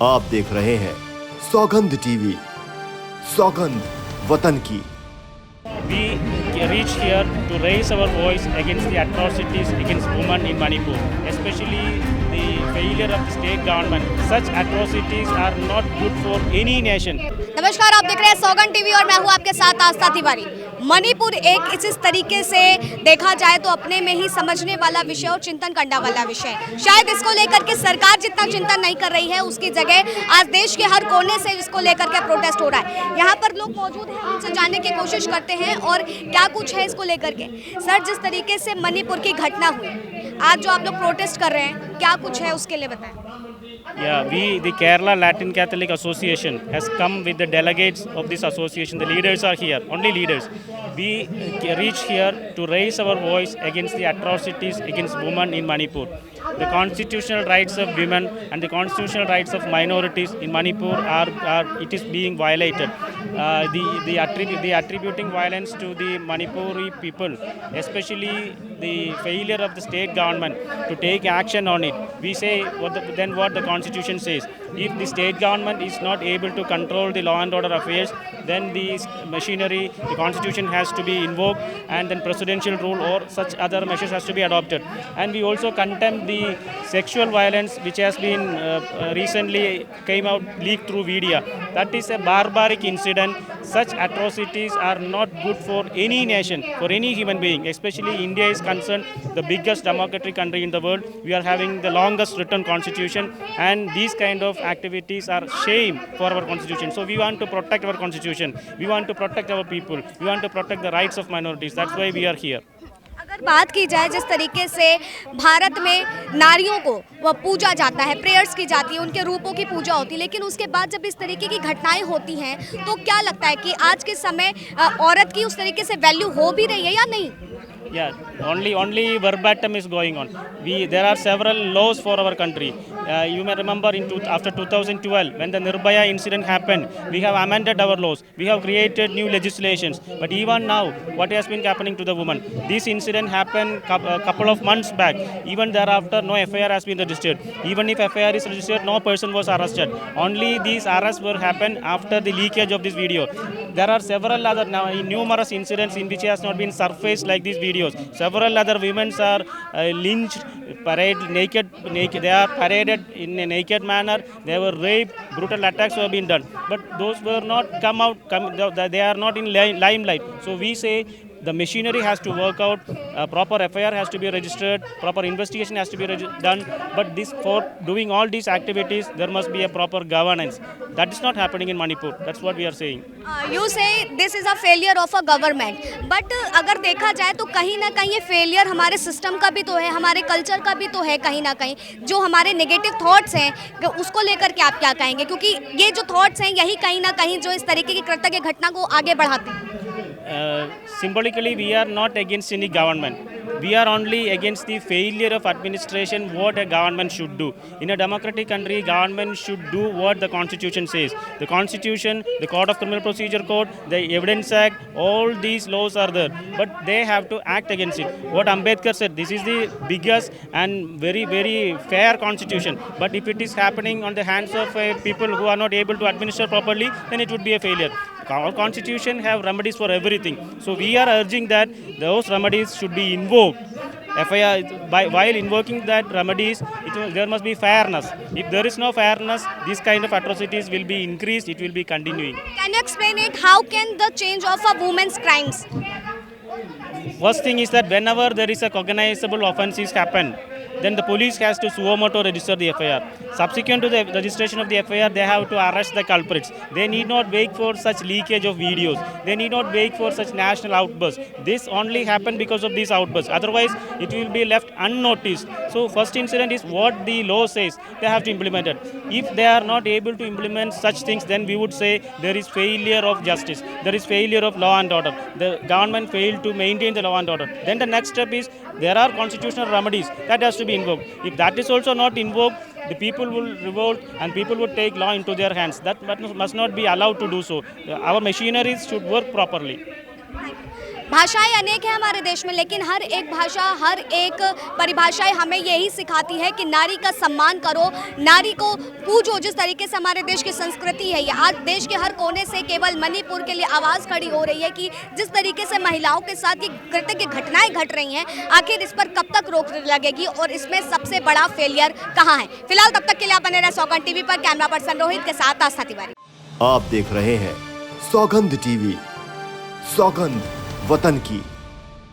आप देख रहे हैं सौगंध टीवी, सौगंध वतन की। We reach here to raise our voice against the atrocities against women in Manipur, especially the failure of the state government. Such atrocities are not good for any nation. नमस्कार, आप देख रहे हैं सौगंध टीवी और मैं हूं आपके साथ आस्था तिवारी। मणिपुर एक इस तरीके से देखा जाए तो अपने में ही समझने वाला विषय और चिंतन करने वाला विषय। शायद इसको लेकर के सरकार जितना चिंतन नहीं कर रही है, उसकी जगह आज देश के हर कोने से इसको लेकर के प्रोटेस्ट हो रहा है। यहाँ पर लोग मौजूद हैं, उनसे जानने की कोशिश करते हैं और क्या कुछ है इसको लेकर के। सर, जिस तरीके से मणिपुर की घटना हुई, आज जो आप लोग प्रोटेस्ट कर रहे हैं, क्या कुछ है उसके लिए बताएं। Yeah, the Kerala Latin Catholic Association has come with the delegates of this association. The leaders are here, only leaders. We reach here to raise our voice against the atrocities against women in Manipur. The constitutional rights of women and the constitutional rights of minorities in Manipur it is being violated. The attributing violence to the Manipuri people, especially the failure of the state government to take action on it. We say what the constitution says. If the state government is not able to control the law and order affairs, then the machinery, the constitution has to be invoked, and then presidential rule or such other measures has to be adopted. And we also condemn the sexual violence which has been recently came out leaked through media. That is a barbaric incident. Such atrocities are not good for any nation, for any human being. Especially India is concerned, the biggest democratic country in the world. We are having the longest written constitution, and these kind of activities are shame for our constitution. So we want to protect our constitution. We want to protect our people. We want to protect the rights of minorities. That's why we are here. अगर बात की जाए जिस तरीके से भारत में नारियों को वह पूजा जाता है, प्रेयर्स की जाती है, उनके रूपों की पूजा होती है, लेकिन उसके बाद जब इस तरीके की घटनाएं होती हैं तो क्या लगता है कि आज के समय औरत की उस तरीके से वैल्यू हो भी रही है या नहीं? Yeah, only verbatim is going on. There are several laws for our country. You may remember after 2012 when the Nirbhaya incident happened, we have amended our laws. We have created new legislations. But even now, what has been happening to the woman? This incident happened a couple of months back. Even thereafter, no FIR has been registered. Even if FIR is registered, no person was arrested. Only these arrests were happened after the leakage of this video. There are several other numerous incidents in which has not been surfaced like these videos. Several other women are lynched, paraded naked. They are paraded in a naked manner. They were raped. Brutal attacks have been done. But those were not they are not in limelight. So we say the machinery has to work out, proper FIR has to be registered, proper investigation has to be done. But for doing all these activities, there must be a proper governance. That is not happening in Manipur. That's what we are saying. You say this is a failure of a government. But अगर देखा जाए तो कहीं ना कहीं ये failure हमारे system का भी तो है, हमारे कल्चर का भी तो है कहीं ना कहीं। जो हमारे नेगेटिव थॉट्स हैं उसको लेकर के आप क्या कहेंगे? क्योंकि ये जो थॉट्स हैं यही कहीं ना कहीं जो इस तरीके की कृत्य घटना को आगे बढ़ाते हैं। Symbolically, we are not against any government. We are only against the failure of administration, what a government should do. In a democratic country, government should do what the constitution says. The constitution, the Code of Criminal Procedure Code, the Evidence Act, all these laws are there. But they have to act against it. What Ambedkar said, this is the biggest and very, very fair constitution. But if it is happening on the hands of people who are not able to administer properly, then it would be a failure. Our constitution have remedies for everything. So we are urging that those remedies should be invoked. While invoking that remedies, there must be fairness. If there is no fairness, these kind of atrocities will be increased, it will be continuing. Can you explain it? How can the change of a woman's crimes? First thing is that whenever there is a cognizable offense is happened, then the police has to suo motu register the FIR. Subsequent to the registration of the FIR, they have to arrest the culprits. They need not wait for such leakage of videos. They need not wait for such national outbursts. This only happened because of these outbursts. Otherwise, it will be left unnoticed. So first incident is what the law says. They have to implement it. If they are not able to implement such things, then we would say there is failure of justice. There is failure of law and order. The government failed to maintain the law and order. Then the next step is there are constitutional remedies that has to be invoked. If that is also not invoked, the people will revolt and people would take law into their hands. That must not be allowed to do so. Our machineries should work properly. भाषाएं अनेक हैं हमारे देश में, लेकिन हर एक भाषा, हर एक परिभाषाएं हमें यही सिखाती है कि नारी का सम्मान करो, नारी को पूजो। जिस तरीके से हमारे देश की संस्कृति है, ये आज देश के हर कोने से केवल मणिपुर के लिए आवाज़ खड़ी हो रही है कि जिस तरीके से महिलाओं के साथ ये कृत्य की घटनाएं घट रही हैं, आखिर इस पर कब तक रोक लगेगी और इसमें सबसे बड़ा फेलियर कहाँ है। फिलहाल तब तक के लिए आप बने रहे सौगंध टीवी पर। कैमरा पर्सन रोहित के साथ आस्था तिवारी। आप देख रहे हैं सौगंध टीवी, सौगंध वतन की।